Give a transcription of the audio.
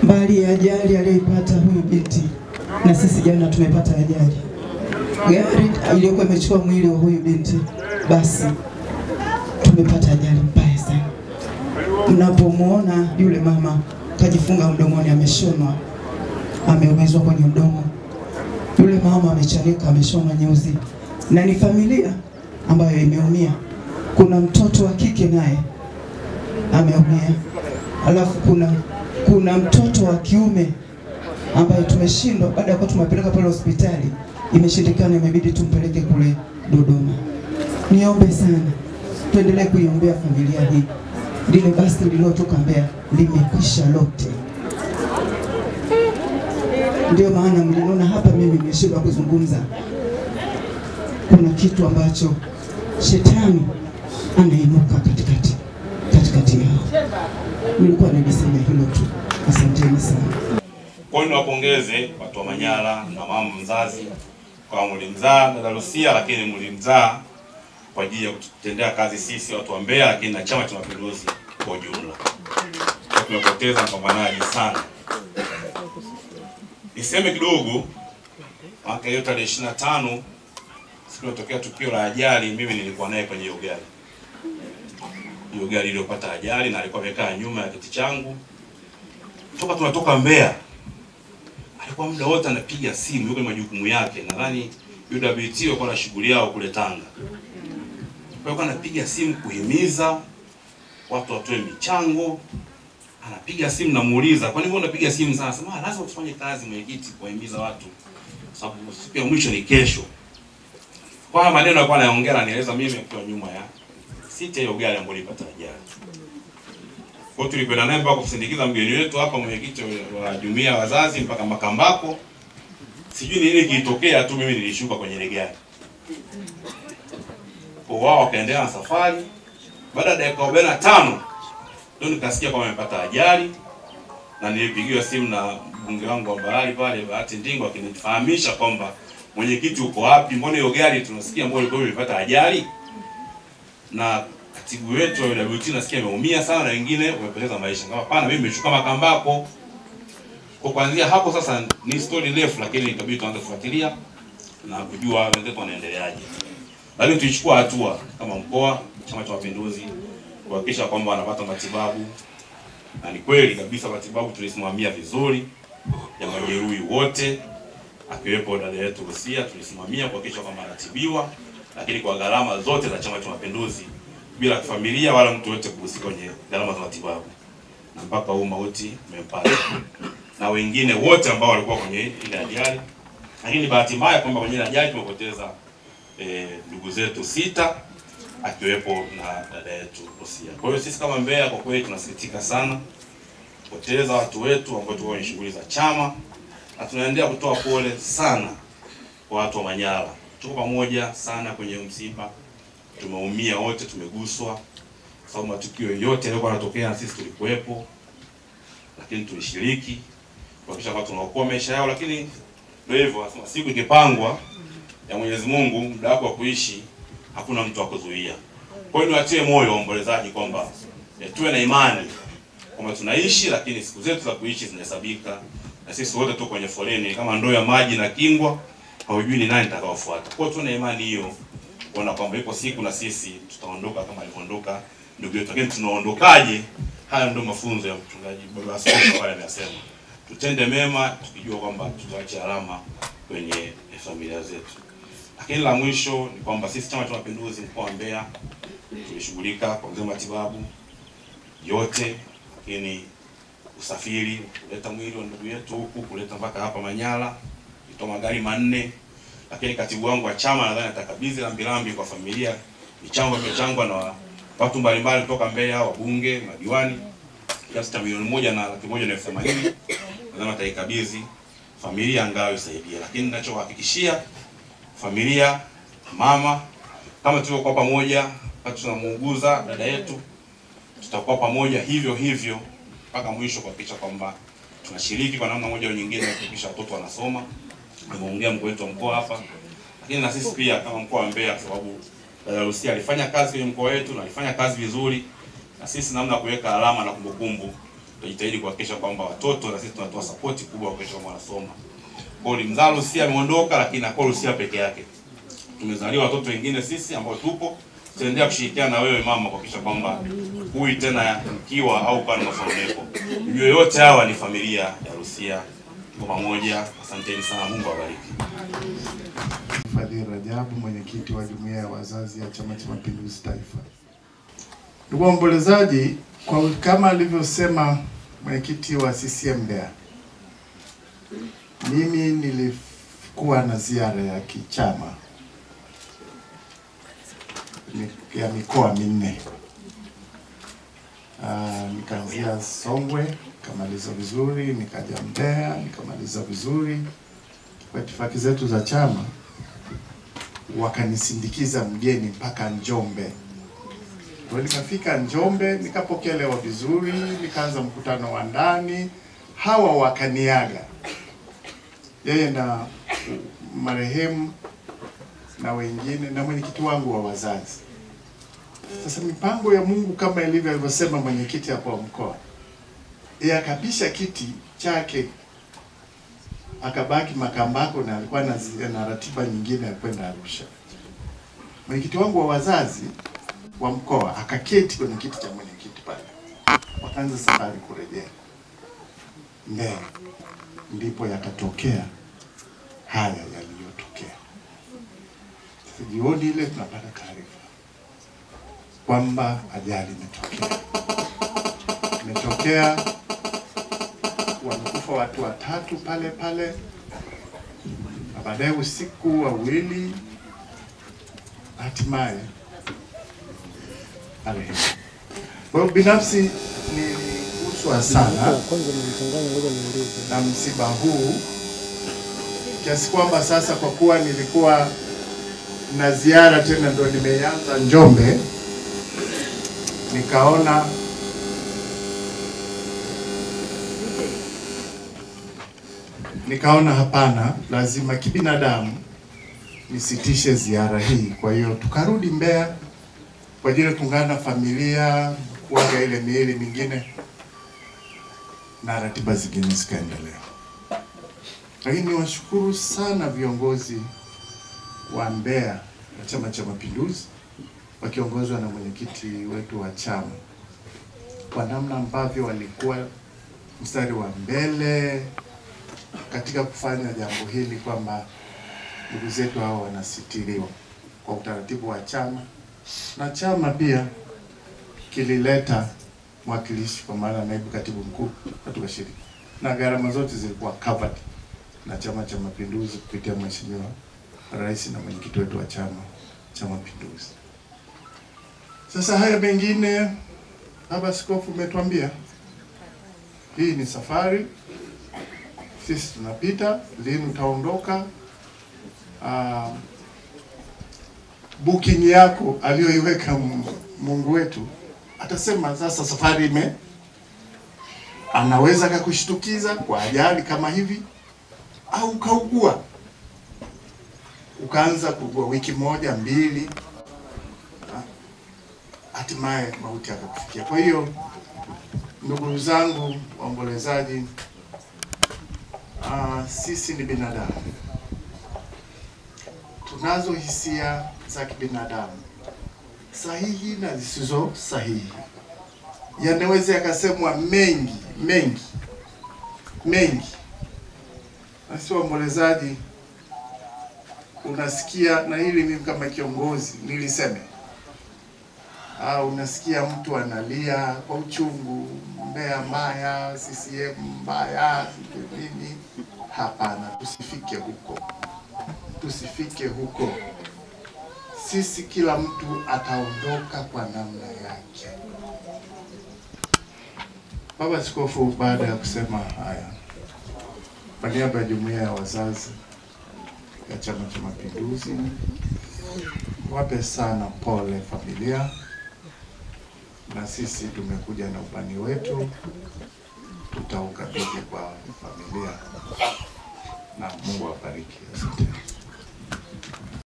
Mbali ya ajali aliyoipata huyu binti, na sisi jana tumepata ajali. Gari iliyokuwa imechukua mwili wa huyu binti, basi tumepata ajali mbaya sana. Mnapomuona yule mama kajifunga mdomoni, ameshonwa, ameumezwa kwenye mdomo. Yule mama amechanika, ameshonwa nyuzi, na ni familia ambayo imeumia. Kuna mtoto wa kike naye ameumia. Alafu kuna mtoto wa kiume ambaye tumeshindwa, baada ya kuwa tumepeleka pale hospitali imeshindikana, imebidi tumpeleke kule Dodoma. Niombe sana tuendelee kuiombea familia hii. Lile basi lililotoka Mbeya limekwisha lote. Ndio maana mliniona hapa mimi nimeshindwa kuzungumza. Kuna kitu ambacho shetani anainuka katikati yao. Nilikuwa nilisema hilo tu. Asanteni sana. Kwa hiyo niwapongeze watu wa Manyara na mama mzazi kwa mlimzaa dada Lucia, lakini mlimzaa kwa ajili ya kutendea kazi sisi watu wa Mbeya, lakini na Chama cha Mapinduzi kwa ujumla. Tumepoteza mpambanaji sana. Niseme kidogo, mwaka hiyo tarehe 25 siku iliyotokea tukio la ajali, mimi nilikuwa naye kwenye hiyo gari. Hiyo gari iliyopata ajali, na alikuwa amekaa nyuma ya kiti changu. Toka tunatoka Mbeya, alikuwa muda wote anapiga simu, yuko majukumu yake. Nadhani UWT walikuwa na shughuli yao kule Tanga. Kwa hiyo anapiga simu kuhimiza watu watoe michango. Anapiga simu, namuuliza, "Kwa nini wewe unapiga simu sana?" Sema, "Lazima tufanye kazi mwenyekiti, kuhimiza watu. Sababu siku ya mwisho ni kesho." Kwa maneno alikuwa anaongea, ananieleza mimi kwa nyuma ya sita hiyo gari ambayo ilipata ajali. Kwa hiyo tulikwenda naye mpaka kusindikiza mgeni wetu hapa, mwenyekiti wa jumuiya ya wazazi, mpaka Makambako. Sijui nini kilitokea tu, mimi nilishuka kwenye ile gari. Kwa wao wakaendelea na safari. Baada ya dakika 45 ndio nikasikia kama amepata ajali, na nilipigiwa simu na mbunge wangu wa Mbarali pale, Bahati Ndingo, akinifahamisha kwamba mwenyekiti uko wapi, mbona hiyo gari tunasikia mbona ilikuwa imepata ajali, na katibu wetu wa UWT nasikia ameumia sana na wengine wamepoteza maisha. Kama hapana, mimi nimeshuka Makambako. Kwa kuanzia hapo sasa ni story ndefu, lakini ikabidi tuanze kufuatilia na kujua wenzetu wanaendeleaje. Lakini tulichukua hatua kama mkoa, Chama cha Mapinduzi, kuhakikisha kwamba wanapata matibabu. Na ni kweli kabisa matibabu tulisimamia vizuri ya majeruhi wote, akiwepo dada yetu Lucia, tulisimamia kuhakikisha kwamba anatibiwa, lakini kwa gharama zote za Chama cha Mapinduzi, bila familia wala mtu yote kuhusika kwenye gharama za matibabu. Na mpaka huu mauti umempata. Na wengine wote ambao walikuwa kwenye ile ajali. Lakini bahati mbaya kwamba kwenye ile ajali tumepoteza ndugu zetu 6, akiwepo na dada yetu Lucia. Kwa hiyo sisi kama Mbeya kwa kweli tunasikitika sana kupoteza watu wetu ambao tuko kwenye shughuli za chama, na tunaendelea kutoa pole sana kwa watu wa Manyara. Tuko pamoja sana kwenye msiba. Tumeumia wote, tumeguswa. Sababu matukio yote yalikuwa yanatokea sisi tulikuwepo, lakini tulishiriki kuhakikisha kwamba tunaokoa maisha yao. Lakini ndio hivyo, siku ikipangwa ya Mwenyezi Mungu, muda wako wa kuishi hakuna mtu akuzuia. Kwa hiyo niwatie moyo waombolezaji kwamba tuwe na imani kwamba tunaishi, lakini siku zetu za kuishi zinahesabika, na sisi wote tuko kwenye foleni kama ndoo ya maji na kingwa, haujui ni nani atakaofuata. Kwa hiyo tuna imani hiyo, kuona kwamba ipo siku na sisi tutaondoka kama alivyoondoka ndugu yetu. Lakini tunaondokaje? Haya ndio mafunzo ya mchungaji Baba Askofu pale anasema. Tutende mema tukijua kwamba tutaacha alama kwenye familia zetu. Lakini la mwisho ni kwamba sisi Chama cha Mapinduzi mkoa wa Mbeya tumeshughulika kwa matibabu yote, lakini usafiri, kuleta mwili wa ndugu yetu huku, kuleta mpaka hapa Manyara, itoa magari 4. Lakini katibu wangu wa chama nadhani atakabidhi rambirambi kwa familia, michango imechangwa na watu mbalimbali kutoka Mbeya, wabunge, madiwani, kiasi cha milioni 1,180,000. Nadhani ataikabidhi familia angalau isaidie. Lakini ninachohakikishia familia, mama, kama tulivyokuwa pamoja wakati tunamuuguza dada yetu, tutakuwa pamoja hivyo hivyo mpaka mwisho kuhakikisha kwamba tunashiriki kwa namna moja au nyingine kuhakikisha watoto wanasoma. Nimeongea mkuu wetu wa mkoa hapa, lakini na sisi pia kama mkoa wa Mbeya, kwa sababu dada Lucia alifanya kazi kwenye mkoa wetu na alifanya kazi vizuri, na sisi namna kuweka alama na kumbukumbu tutajitahidi kuhakikisha kwamba watoto na sisi tunatoa support kubwa kuhakikisha kwamba wanasoma. Kwa hiyo mzalo Lucia ameondoka, lakini na kwa Lucia peke yake. Tumezaliwa watoto wengine sisi ambao tupo, tutaendelea kushirikiana na wewe mama kuhakikisha kwamba huyu tena mkiwa au pana mafanikio. Yote hawa ni familia ya Lucia kwa pamoja. Asanteni sana, Mungu awabariki. Fadhili Rajabu, mwenyekiti wa jumuiya ya wazazi ya Chama cha Mapinduzi Taifa. Ndugu waombolezaji, kwa kama alivyosema mwenyekiti wa CCM Mbeya, mimi nilikuwa na ziara ya kichama ya mikoa minne. Nikaanzia Songwe, nikamaliza vizuri, nikaja Mbeya, nikamaliza vizuri. Kwa itifaki zetu za chama wakanisindikiza mgeni mpaka Njombe. Kwa nikafika Njombe, nikapokelewa vizuri, nikaanza mkutano wa ndani. Hawa wakaniaga, yeye na marehemu na wengine na mwenyekiti wangu wa wazazi. Sasa mipango ya Mungu kama ilivyo alivyosema mwenyekiti hapo wa mkoa, akapisha kiti chake akabaki Makambako, na alikuwa na ratiba nyingine ya kwenda Arusha. Mwenyekiti wangu wa wazazi wa mkoa akaketi kwenye kiti cha mwenyekiti pale, wakaanza safari kurejea Mbeya. Ndipo yakatokea haya yaliyotokea. Jioni ile tunapata taarifa kwamba ajali imetokea. Wamekufa watu watatu pale pale, na baadaye usiku wawili hatimaye marehemu. Kwa hiyo binafsi niliguswa sana na msiba huu, kiasi kwamba sasa kwa kuwa nilikuwa na ziara tena ndo nimeanza Njombe, nikaona hapana, lazima kibinadamu nisitishe ziara hii. Kwa hiyo tukarudi Mbeya kwa ajili ya kuungana na familia, kuaga ile miili mingine na ratiba zingine zikaendelea. Lakini niwashukuru sana viongozi wa Mbeya wa Chama cha Mapinduzi wakiongozwa na mwenyekiti wetu wa chama, kwa namna ambavyo walikuwa mstari wa mbele katika kufanya jambo hili, kwamba ndugu zetu hao wanasitiriwa kwa utaratibu wa chama, na chama pia kilileta mwakilishi kwa maana naibu katibu mkuu watu washiriki, na gharama zote zilikuwa covered na Chama cha Mapinduzi kupitia Mheshimiwa Rais na mwenyekiti wetu wa Chama cha Mapinduzi. Sasa haya mengine, Baba Askofu umetuambia hii ni safari, sisi tunapita, lini utaondoka. Booking yako aliyoiweka Mungu wetu, atasema sasa safari anaweza kukushtukiza kwa ajali kama hivi, au ukaugua ukaanza kuugua wiki moja mbili, hatimaye mauti akakufikia. Kwa hiyo ndugu zangu waombolezaji, sisi ni binadamu, tunazo hisia za kibinadamu sahihi na zisizo sahihi. Yanaweza yakasemwa mengi. Na sisi waombolezaji unasikia, na hili mimi kama kiongozi niliseme, unasikia mtu analia kwa uchungu, Mbeya mbaya, CCM mbaya, nini. Hapana, tusifike huko. Sisi kila mtu ataondoka kwa namna yake. Baba Askofu, baada ya kusema haya, kwa niaba ya jumuiya ya wazazi ya Chama cha Mapinduzi, wape sana pole familia, na sisi tumekuja na upande wetu, tutaukabidhi kwa familia, na Mungu awabariki. Asante.